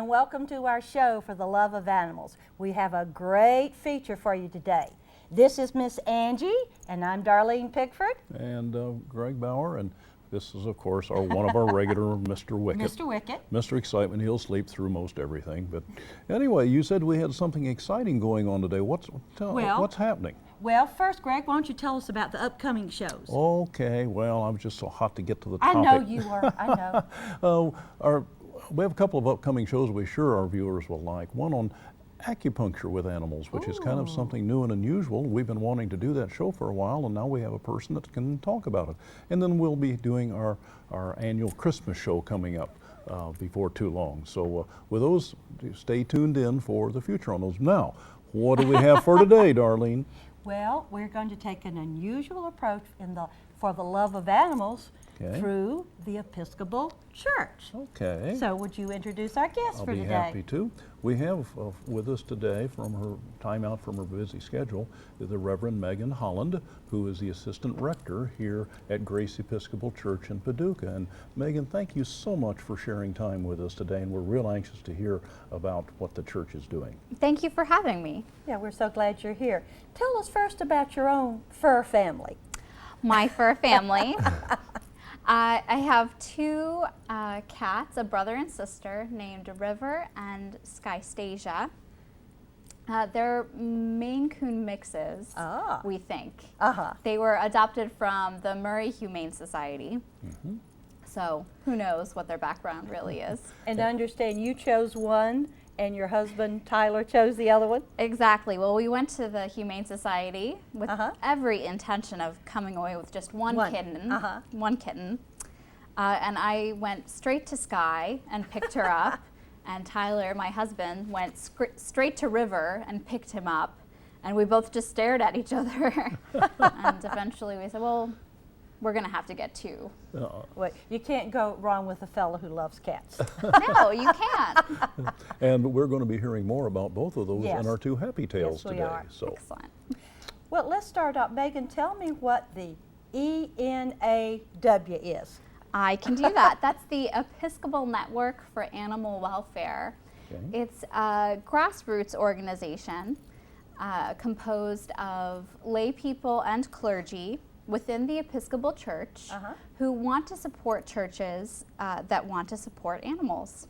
and welcome to our show for the love of animals. We have a great feature for you today. This is Miss Angie, and I'm Darlene Pickford. And Greg Bauer, and this is, of course, one of our regular Mr. Wicket. Mr. Wicket. Mr. Excitement, he'll sleep through most everything. But anyway, you said we had something exciting going on today. What's happening? Well, first, Greg, why don't you tell us about the upcoming shows? Okay, well, I was just so hot to get to the topic. I know you were, I know. We have a couple of upcoming shows we're sure our viewers will like. One on acupuncture with animals, which is kind of something new and unusual. We've been wanting to do that show for a while, and now we have a person that can talk about it. And then we'll be doing our annual Christmas show coming up before too long. So with those, stay tuned in for the future on those. Now, what do we have for today, Darlene? Well, we're going to take an unusual approach for the love of animals through the Episcopal Church. Okay. So would you introduce our guest for today? I'll be happy to. We have with us today, from her time out from her busy schedule, the Reverend Megan Holland, who is the assistant rector here at Grace Episcopal Church in Paducah. And Megan, thank you so much for sharing time with us today, and we're real anxious to hear about what the church is doing. Thank you for having me. Yeah, we're so glad you're here. Tell us first about your own fur family. My fur family. I have two cats, a brother and sister, named River and Skystasia. They're Maine Coon mixes, we think. They were adopted from the Murray Humane Society. So who knows what their background really is. And I understand you chose one and your husband, Tyler, chose the other one? Exactly. Well, we went to the Humane Society with every intention of coming away with just one kitten. And I went straight to Sky and picked her up. And Tyler, my husband, went straight to River and picked him up. And we both just stared at each other. And eventually we said, well, we're going to have to get two. Wait, you can't go wrong with a fellow who loves cats. No, you can't. And we're going to be hearing more about both of those in our two happy tales today. Are. So. Excellent. Well, let's start out. Megan, tell me what the ENAW is. I can do that. That's the Episcopal Network for Animal Welfare. Okay. It's a grassroots organization composed of lay people and clergy within the Episcopal Church who want to support churches that want to support animals.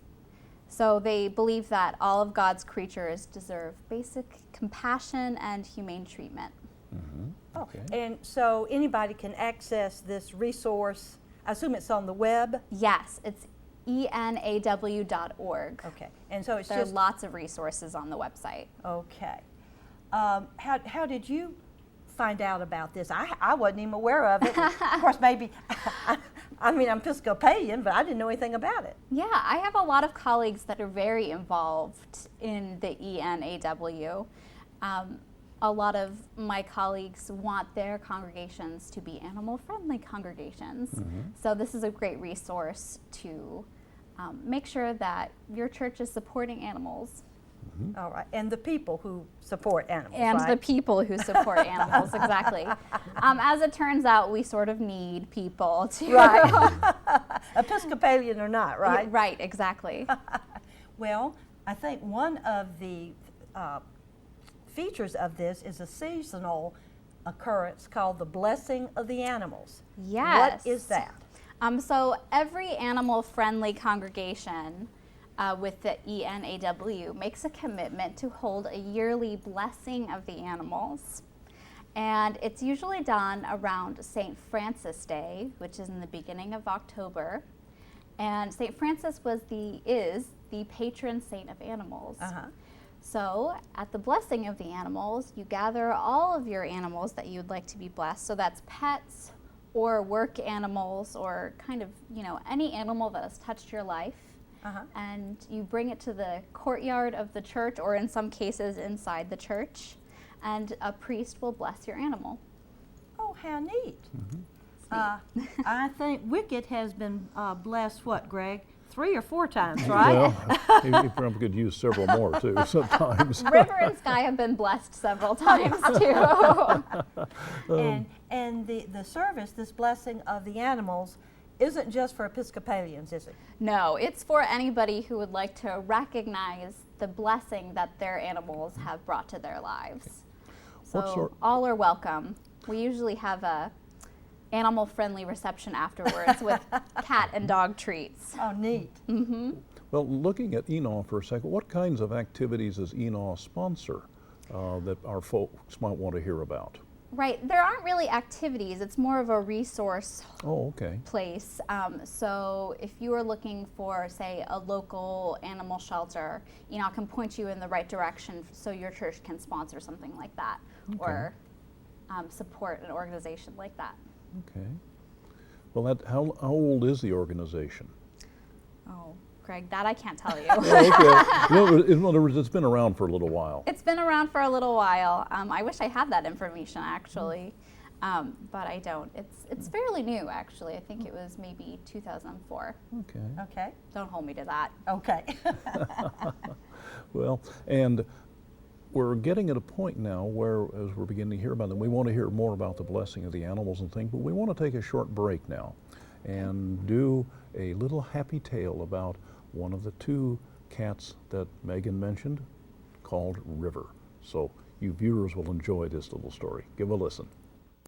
So they believe that all of God's creatures deserve basic compassion and humane treatment. Okay. And so anybody can access this resource. I assume it's on the web? Yes, it's enaw.org. Okay. And so there are lots of resources on the website. Okay. How did you find out about this? I wasn't even aware of it. Of course, maybe, I'm Episcopalian, but I didn't know anything about it. Yeah, I have a lot of colleagues that are very involved in the ENAW. A lot of my colleagues want their congregations to be animal-friendly congregations. So this is a great resource to make sure that your church is supporting animals. All right, and the people who support animals, and the people who support animals, exactly. As it turns out, we sort of need people to... Right. Episcopalian or not, right? Yeah, right, exactly. Well, I think one of the features of this is a seasonal occurrence called the Blessing of the Animals. Yes. What is that? So every animal-friendly congregation with the ENAW makes a commitment to hold a yearly blessing of the animals. And it's usually done around St. Francis Day, which is in the beginning of October. And St. Francis is the patron saint of animals. So at the blessing of the animals, you gather all of your animals that you'd like to be blessed. So that's pets or work animals or kind of, any animal that has touched your life. And you bring it to the courtyard of the church, or in some cases inside the church, and a priest will bless your animal. Oh, how neat. I think Wicket has been blessed, what, Greg? 3 or 4 times, right? Well, he probably could use several more, too, sometimes. River and Sky have been blessed several times, too. And the service, this blessing of the animals, isn't just for Episcopalians, is it? No, it's for anybody who would like to recognize the blessing that their animals have brought to their lives. So all are welcome. We usually have a animal-friendly reception afterwards with cat and dog treats. Oh, neat. Mm-hmm. Well, looking at ENAW for a second, what kinds of activities does ENAW sponsor that our folks might want to hear about? Right, there aren't really activities. It's more of a resource place. So if you are looking for, say, a local animal shelter, ENAW can point you in the right direction so your church can sponsor something like that or support an organization like that. Okay. Well, how old is the organization? Oh, Greg, that I can't tell you. Okay. Well, in other words, it's been around for a little while. It's been around for a little while. I wish I had that information, actually, but I don't. It's fairly new, actually. I think it was maybe 2004. Okay. Okay. Don't hold me to that. Okay. Well, and we're getting at a point now where, as we're beginning to hear about them, we want to hear more about the blessing of the animals and things, but we want to take a short break now and do a little happy tale about one of the two cats that Megan mentioned, called River. So you viewers will enjoy this little story. Give a listen.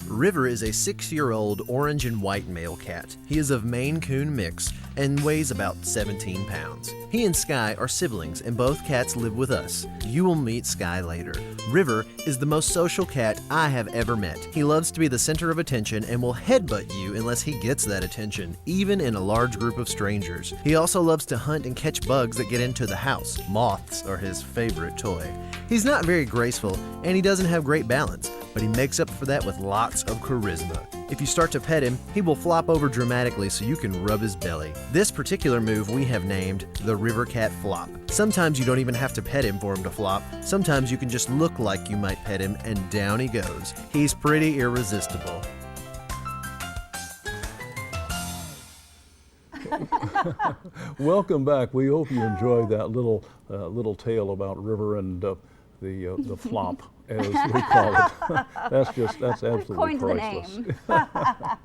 River is a 6-year-old orange and white male cat. He is of Maine Coon mix and weighs about 17 pounds. He and Sky are siblings and both cats live with us. You will meet Sky later. River is the most social cat I have ever met. He loves to be the center of attention and will headbutt you unless he gets that attention, even in a large group of strangers. He also loves to hunt and catch bugs that get into the house. Moths are his favorite toy. He's not very graceful and he doesn't have great balance, but he makes up for that with lots of charisma. If you start to pet him, he will flop over dramatically so you can rub his belly. This particular move we have named the River Cat Flop. Sometimes you don't even have to pet him for him to flop. Sometimes you can just look like you might pet him and down he goes. He's pretty irresistible. Welcome back. We hope you enjoyed that little tale about River and the flop, as we call it. That's absolutely Coined priceless. the name.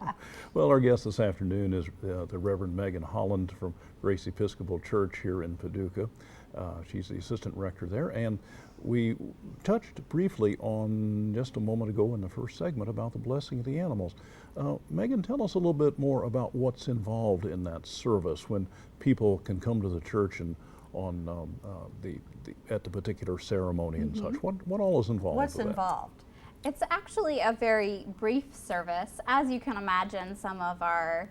Well, our guest this afternoon is the Reverend Megan Holland from Grace Episcopal Church here in Paducah. She's the assistant rector there, and we touched briefly on just a moment ago in the first segment about the blessing of the animals. Megan, tell us a little bit more about what's involved in that service when people can come to the church and on at the particular ceremony and such. What all is involved? What's with involved? It's actually a very brief service. As you can imagine, some of our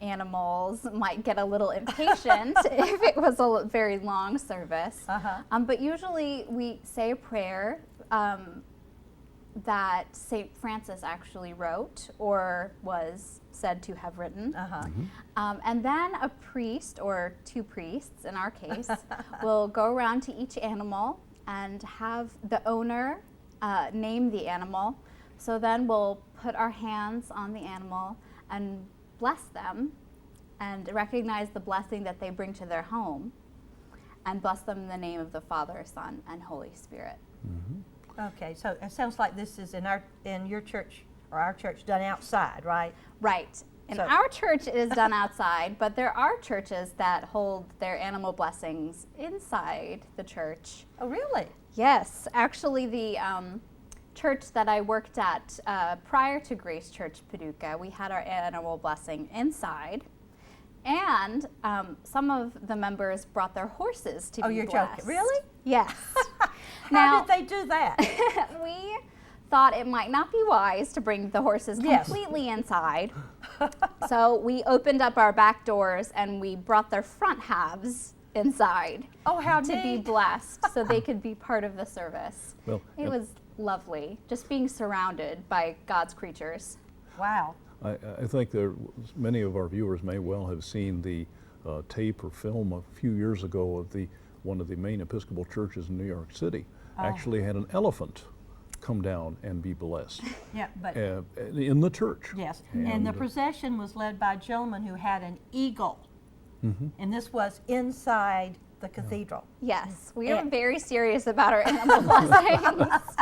animals might get a little impatient if it was a very long service. But usually we say a prayer that St. Francis actually wrote or was said to have written. And then a priest, or two priests in our case, will go around to each animal and have the owner name the animal. So then we'll put our hands on the animal and bless them and recognize the blessing that they bring to their home and bless them in the name of the Father, Son, and Holy Spirit. Okay, so it sounds like this is in your church or our church done outside, right? Right. In So- our church it is done outside, but there are churches that hold their animal blessings inside the church. Oh, really? Yes, actually the church that I worked at prior to Grace Church Paducah, we had our animal blessing inside, and some of the members brought their horses to Oh, be you're blessed. joking. Really? Yes. How did they do that? We thought it might not be wise to bring the horses Yes. completely inside. So we opened up our back doors and we brought their front halves inside Oh, how to be neat. blessed so they could be part of the service. Well, It was lovely, just being surrounded by God's creatures. Wow. I think many of our viewers may well have seen the tape or film a few years ago of one of the Maine Episcopal churches in New York City actually had an elephant come down and be blessed Yeah, but in the church. yes. And the procession was led by a gentleman who had an eagle. And this was inside the cathedral. Yes, we are Yeah. very serious about our animal blessings.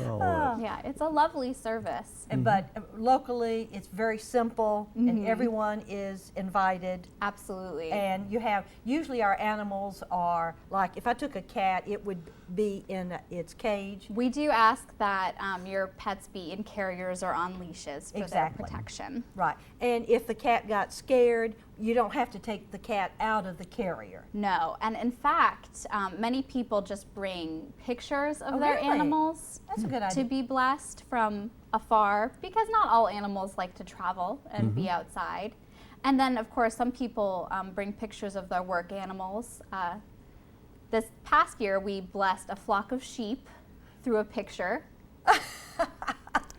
Oh, Yeah, it's a lovely service. But locally, it's very simple, and everyone is invited. Absolutely. And you have, usually our animals are, like if I took a cat, it would be in its cage. We do ask that your pets be in carriers or on leashes for their protection. Right. And if the cat got scared, you don't have to take the cat out of the carrier. No, and in fact, many people just bring pictures of their really? animals That's a good to idea. be blessed from afar, because not all animals like to travel and be outside. And then, of course, some people bring pictures of their work animals. This past year, we blessed a flock of sheep through a picture.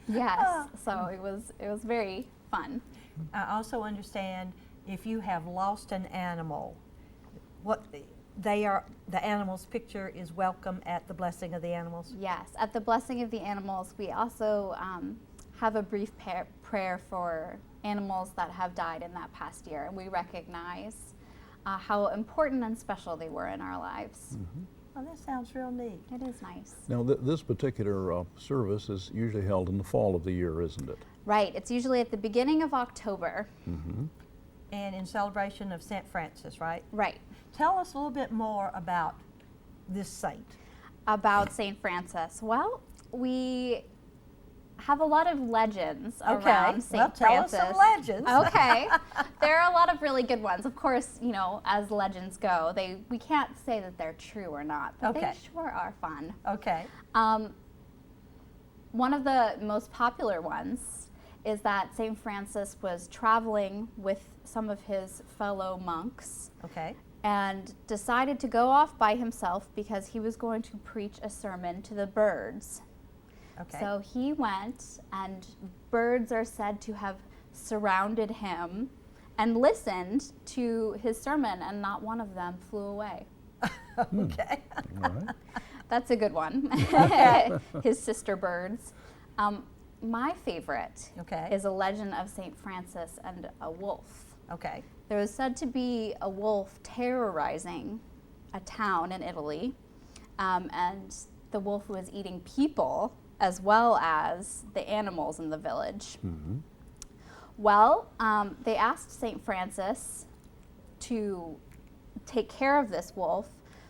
Yes, so it was very fun. I also understand if you have lost an animal, the animal's picture is welcome at the blessing of the animals. Yes, at the blessing of the animals, we also have a brief prayer for animals that have died in that past year, and we recognize how important and special they were in our lives. Oh, that sounds real neat. It is nice. Now, this particular service is usually held in the fall of the year, isn't it? Right, it's usually at the beginning of October. And in celebration of St. Francis, right? Right. Tell us a little bit more about this saint. About St. Francis. Well, we have a lot of legends around St. Tell us Francis. some legends. Okay. There are a lot of really good ones. Of course, you know, as legends go, we can't say that they're true or not, but they sure are fun. Okay. One of the most popular ones is that St. Francis was traveling with some of his fellow monks Okay. and decided to go off by himself because he was going to preach a sermon to the birds. Okay. So he went, and birds are said to have surrounded him and listened to his sermon, and not one of them flew away. Okay. All right. That's a good one. His sister birds. My favorite is a legend of St. Francis and a wolf. Okay. There was said to be a wolf terrorizing a town in Italy, and the wolf was eating people as well as the animals in the village. Well, they asked St. Francis to take care of this wolf,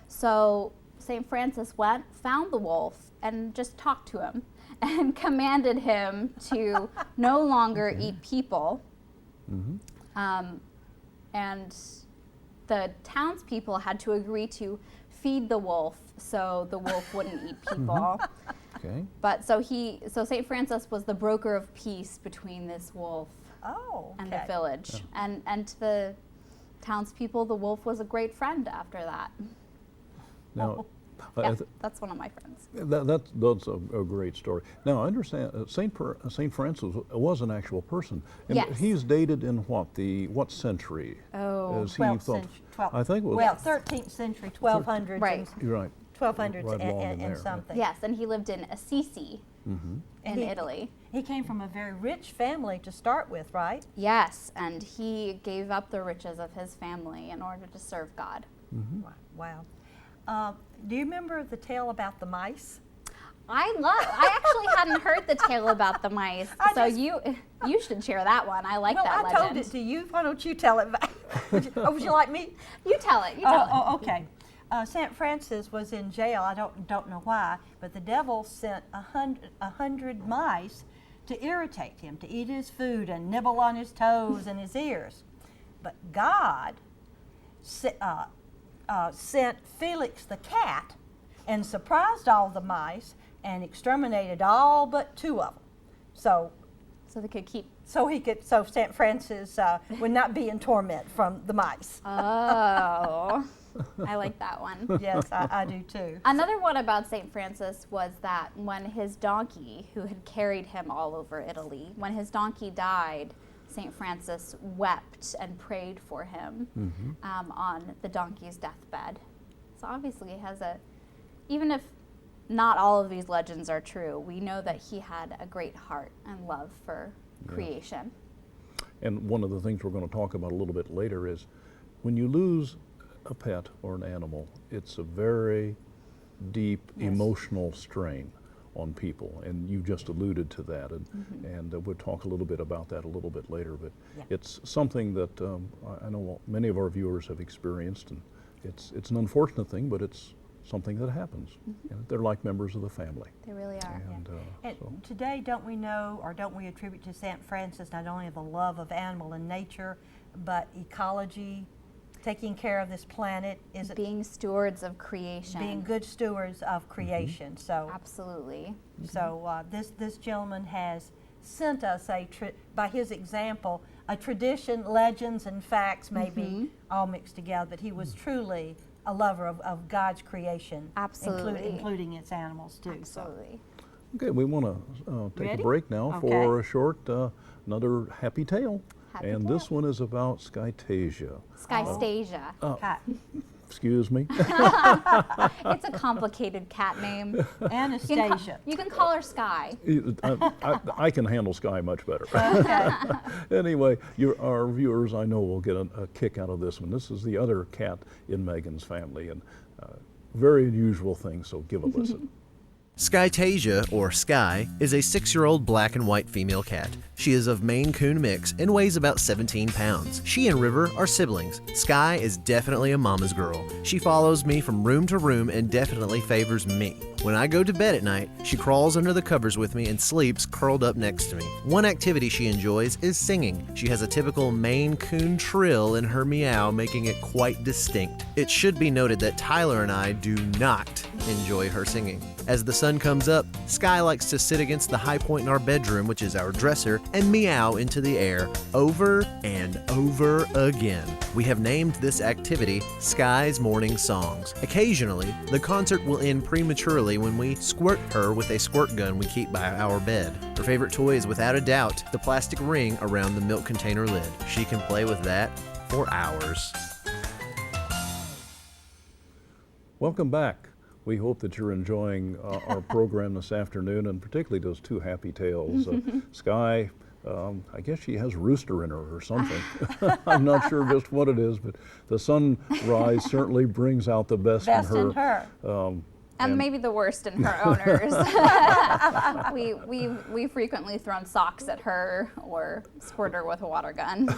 so St. Francis went, found the wolf, and just talked to him and commanded him to no longer eat people. And the townspeople had to agree to feed the wolf so the wolf wouldn't eat people. Okay. But so St. Francis was the broker of peace between this wolf and the village. And to the townspeople, the wolf was a great friend after that. Now, Yeah, that's one of my friends. that's a great story. Now, I understand St. Francis was an actual person. And Yes. he's dated in what century? Oh, Is he 12th thought- century. I think it was. Well, 13th century, 1200s. Right. You're right. 1200s Right along in there, and yeah. something. Yes, and he lived in Assisi And in he- Italy. He came from a very rich family to start with, right? Yes, and he gave up the riches of his family in order to serve God. Wow. Do you remember the tale about the mice? I actually hadn't heard the tale about the mice, so you should share that one. I like Well, that I legend. told it to you. Why don't you tell it back? Would you like me? You tell it. You tell it. Okay. St. Francis was in jail. I don't know why, but the devil sent 100 mice to irritate him, to eat his food and nibble on his toes and his ears. But God sent Felix the cat and surprised all the mice and exterminated all but 2 of them. So they could keep. so St. Francis would not be in torment from the mice. Oh, I like that one. Yes, I do too. Another one about St. Francis was that when his donkey, who had carried him all over Italy, when his donkey died, St. Francis wept and prayed for him on the donkey's deathbed. So obviously he has even if not all of these legends are true, we know that he had a great heart and love for creation. And one of the things we're going to talk about a little bit later is when you lose a pet or an animal, it's a very deep emotional strain. on people, and you just alluded to that, and we'll talk a little bit about that a little bit later, but it's something that I know many of our viewers have experienced, and it's an unfortunate thing, but it's something that happens. You know, they're like members of the family. They really are. And so. today, don't we know, or don't we attribute to St. Francis not only the love of animal and nature, but ecology, taking care of this planet? Is it Being stewards of creation. being good stewards of creation? So, Absolutely. so this gentleman has sent us by his example, a tradition, legends, and facts maybe all mixed together. But he was truly a lover of God's creation, Absolutely. including its animals too. Absolutely. Okay, we want to take Ready? a break now for a short, another happy tale. Happy And tale. this one is about Skytasia. Skystasia. Cat. Excuse me. It's a complicated cat name. Anastasia. You can call her Sky. I can handle Sky much better. Anyway, our viewers, I know, will get a kick out of this one. This is the other cat in Megan's family, and very unusual thing, so give a listen. Skytasia, or Sky, is a 6-year-old black and white female cat. She is of Maine Coon mix and weighs about 17 pounds. She and River are siblings. Sky is definitely a mama's girl. She follows me from room to room and definitely favors me. When I go to bed at night, she crawls under the covers with me and sleeps curled up next to me. One activity she enjoys is singing. She has a typical Maine Coon trill in her meow, making it quite distinct. It should be noted that Tyler and I do not enjoy her singing. As the sun comes up, Sky likes to sit against the high point in our bedroom, which is our dresser, and meow into the air over and over again. We have named this activity Sky's Morning Songs. Occasionally, the concert will end prematurely when we squirt her with a squirt gun we keep by our bed. Her favorite toy is without a doubt the plastic ring around the milk container lid. She can play with that for hours. Welcome back. We hope that you're enjoying our program this afternoon, and particularly those two happy tales. Sky, I guess she has rooster in her or something. I'm not sure just what it is, but the sunrise certainly brings out the best in her. And maybe the worst in her owners. We've frequently thrown socks at her or squirt her with a water gun.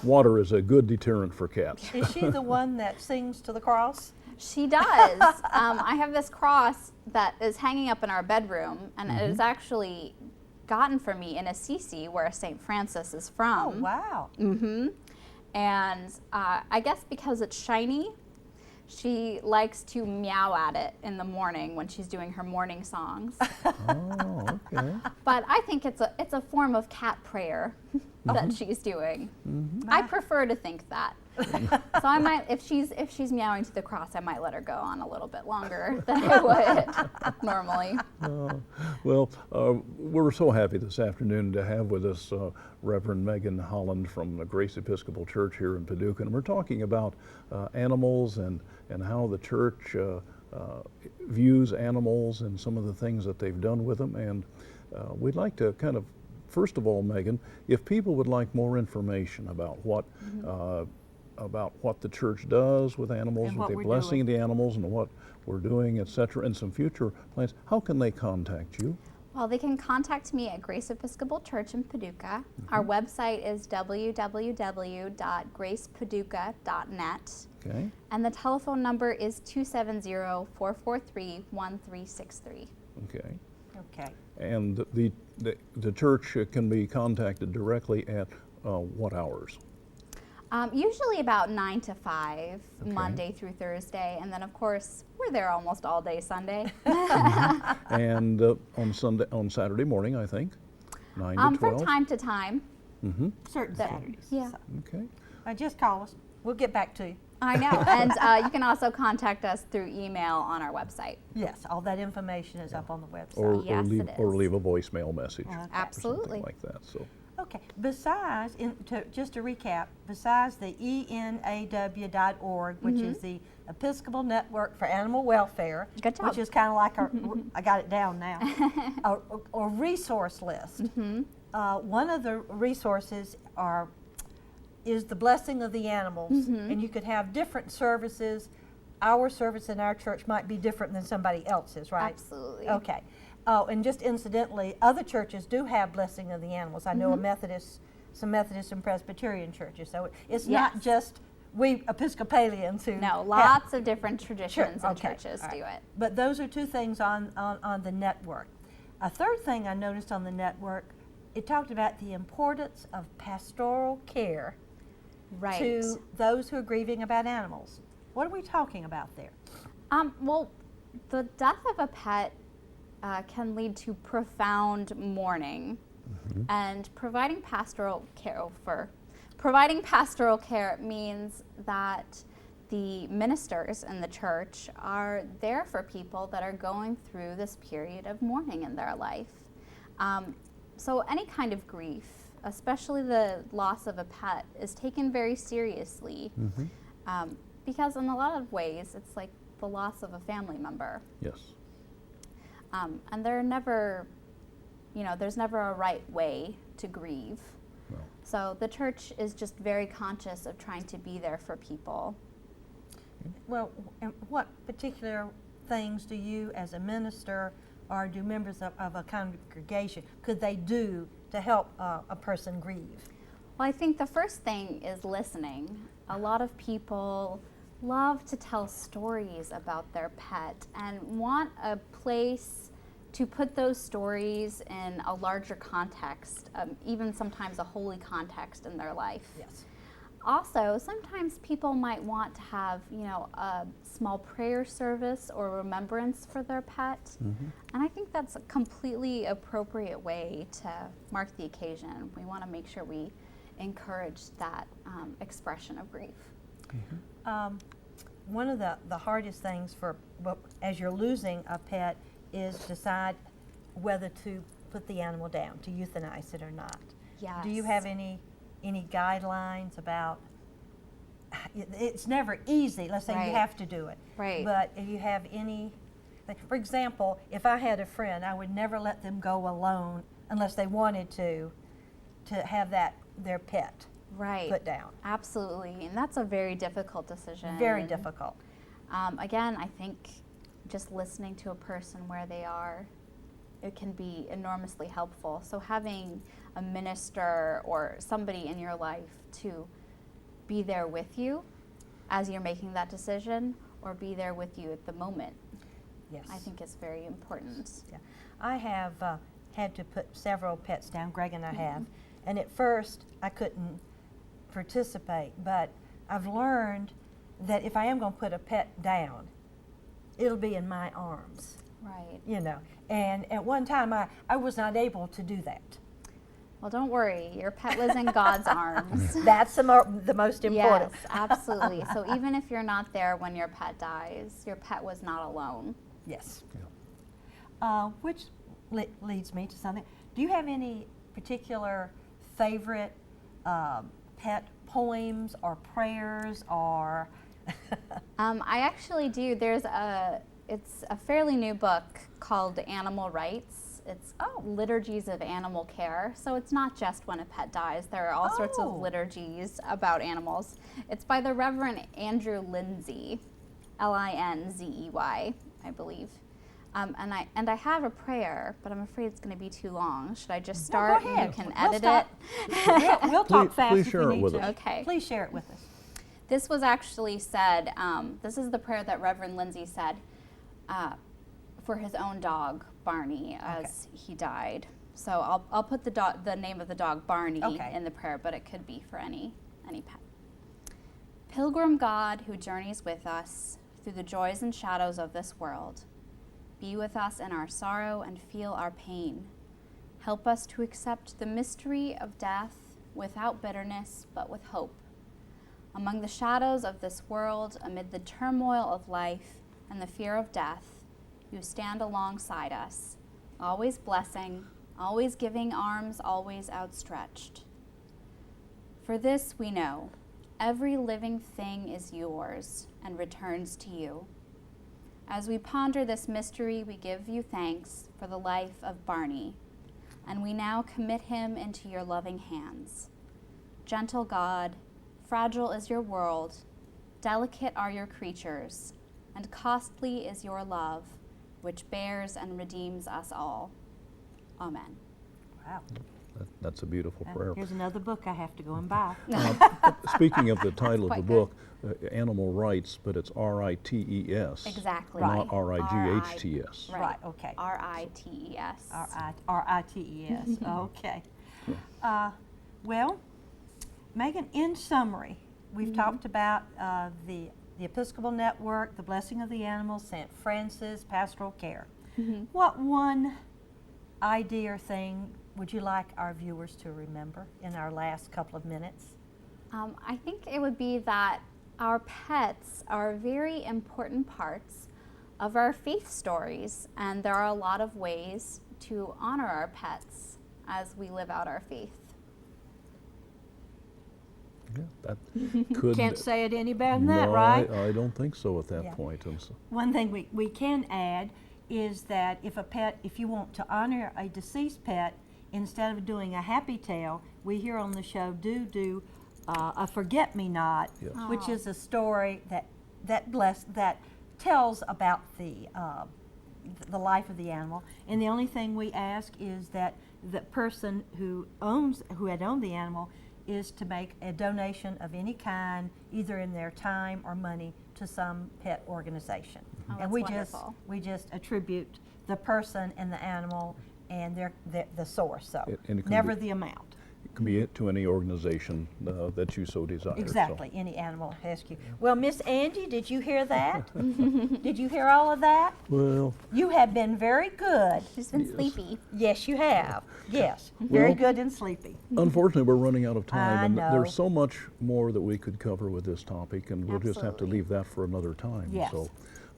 Water is a good deterrent for cats. Is she the one that sings to the cross? She does. I have this cross that is hanging up in our bedroom, and it is actually gotten for me in Assisi, where St. Francis is from. Oh, wow. And I guess because it's shiny, she likes to meow at it in the morning when she's doing her morning songs. Oh, okay. But I think it's a form of cat prayer that she's doing. I prefer to think that. So I might, if she's meowing to the cross, I might let her go on a little bit longer than I would normally. Well, we're so happy this afternoon to have with us Reverend Megan Holland from the Grace Episcopal Church here in Paducah, and we're talking about animals and how the church views animals and some of the things that they've done with them. And we'd like to kind of, first of all, Megan, if people would like more information about what the church does with animals, And with what the we're blessing of doing. the animals and what we're doing, etc., and some future plans, how can they contact you? Well, they can contact me at Grace Episcopal Church in Paducah. Our website is www.gracepaducah.net. Okay. And the telephone number is 270-443-1363. Okay. Okay. And the church can be contacted directly at what hours? Usually about 9 to 5, Monday through Thursday. And then, of course, we're there almost all day Sunday. And on Saturday morning, I think, 9 to 12. From time to time. Certain Saturdays. Yeah. Okay. Just call us. We'll get back to you. I know. And you can also contact us through email on our website. Yes, all that information is up on the website. Or Yes, leave it is. or leave a voicemail message. Okay. Or Absolutely. something like that. So. Okay, besides, just to recap, besides the enaw.org, which is the Episcopal Network for Animal Welfare, Good job. which is kind of like I got it down now, a resource list. One of the resources is the blessing of the animals, and you could have different services. our service in our church might be different than somebody else's, right? Absolutely. Okay. Oh, and just incidentally, other churches do have blessing of the animals. I know some Methodist and Presbyterian churches, so it's not just we Episcopalians who No, lots of different traditions and okay, churches all right. do it. But those are two things on the network. A third thing I noticed on the network, it talked about the importance of pastoral care Right. to those who are grieving about animals. What are we talking about there? Well, the death of a pet can lead to profound mourning, and providing pastoral care means that the ministers in the church are there for people that are going through this period of mourning in their life. So any kind of grief, especially the loss of a pet, is taken very seriously, because in a lot of ways it's like the loss of a family member. Yes. And there's never a right way to grieve. No. So the church is just very conscious of trying to be there for people. Well, and what particular things do you as a minister or do members of a congregation, could they do to help a person grieve? Well, I think the first thing is listening. A lot of people love to tell stories about their pet and want a place to put those stories in a larger context, even sometimes a holy context in their life. Yes. Also, sometimes people might want to have, a small prayer service or remembrance for their pet. And I think that's a completely appropriate way to mark the occasion. We want to make sure we encourage that expression of grief. One of the hardest things as you're losing a pet is decide whether to put the animal down, to euthanize it or not. Yes. Do you have any guidelines about, it's never easy, let's say Right. you have to do it. Right. But if you have any, for example, if I had a friend, I would never let them go alone unless they wanted to have their pet Right. put down. Absolutely. And that's a very difficult decision. Very difficult. Again, I think just listening to a person where they are, it can be enormously helpful. So having a minister or somebody in your life to be there with you as you're making that decision, or be there with you at the moment, Yes. I think is very important. Yeah. I have had to put several pets down, Greg and I have, and at first I couldn't participate, but I've learned that if I am going to put a pet down, it'll be in my arms, Right. And at one time I was not able to do that. Well, don't worry. Your pet was in God's arms. That's the most important. Yes, absolutely. So even if you're not there when your pet dies, your pet was not alone. Yes. Yeah. Which leads me to something. Do you have any particular favorite pet poems or prayers or? I actually do. It's a fairly new book called Animal Rights. It's liturgies of animal care. So it's not just when a pet dies. There are all sorts of liturgies about animals. It's by the Reverend Andrew Lindsay, Linzey, I believe. And I have a prayer, but I'm afraid it's going to be too long. Should I just start go and ahead. you can We'll edit stop. it? We'll talk Please fast if share we it need with to. us. Okay. Please share it with us. This was actually said, this is the prayer that Reverend Lindsay said for his own dog, Barney, as he died. So I'll put the name of the dog, Barney, in the prayer, but it could be for any pet. Pilgrim God who journeys with us through the joys and shadows of this world, be with us in our sorrow and feel our pain. Help us to accept the mystery of death without bitterness, but with hope. Among the shadows of this world, amid the turmoil of life and the fear of death, you stand alongside us, always blessing, always giving arms, always outstretched. For this we know, every living thing is yours and returns to you. As we ponder this mystery, we give you thanks for the life of Barney, and we now commit him into your loving hands. Gentle God, fragile is your world, delicate are your creatures, and costly is your love, which bears and redeems us all. Amen. Wow. That's a beautiful prayer. Here's another book I have to go and buy. Speaking of the title of the quite book, Animal Rights, but it's R-I-T-E-S. Exactly. Not R-I-G-H-T-S. Right, okay. R-I-T-E-S. R-I-T-E-S, okay. Well, Megan, in summary, we've talked about the Episcopal Network, the blessing of the animals, St. Francis, pastoral care. What one idea or thing would you like our viewers to remember in our last couple of minutes? I think it would be that our pets are very important parts of our faith stories, and there are a lot of ways to honor our pets as we live out our faith. Yeah, that could. Can't say it any better than no, that, right? I don't think so at that Yeah. point. And so, One thing we can add is that if you want to honor a deceased pet, instead of doing a happy tale, we here on the show do a forget-me-not, Yes. which is a story that tells about the life of the animal. And the only thing we ask is that the person who had owned the animal is to make a donation of any kind, either in their time or money, to some pet organization. Oh, And that's we wonderful. just attribute the person and the animal and the source, so And it can never be- the amount. it can be to any organization that you so desire. so. Exactly, any animal rescue. Well, Miss Angie, did you hear that? Did you hear all of that? Well, You have been very good. She's been sleepy. Yes, you have. Yes, very Well- good and sleepy. unfortunately, we're running out of time, I and know. there's so much more that we could cover with this topic, and we'll just have to Absolutely. leave that for another time. Yes. So,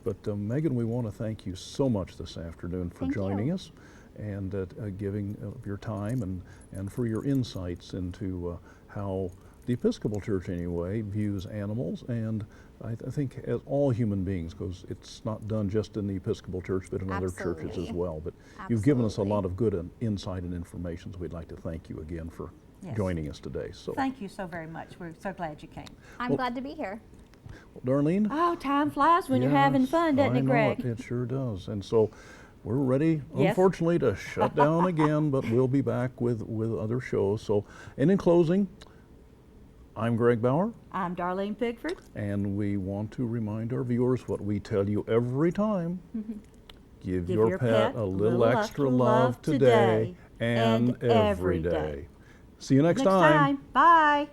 but Megan, we want to thank you so much this afternoon for Thank joining you. us and giving of your time and for your insights into how the Episcopal Church, anyway, views animals, and I think as all human beings, because it's not done just in the Episcopal Church, but in other churches as Absolutely. well. But you've given us a lot Absolutely. of good insight and information, so we'd like to thank you again for Yes. joining us today. So, Thank you so very much. We're so glad you came. I'm Well- glad to be here. Darlene? Oh, time flies when you're having Yes, fun, doesn't I it, know Greg? It sure does. And so we're ready, Yes. unfortunately, to shut down again, but we'll be back with other shows. So, and in closing, I'm Greg Bauer, I'm Darlene Pickford. and we want to remind our viewers what we tell you every time. Give your pet a little extra love today and every day. See you next time. Bye.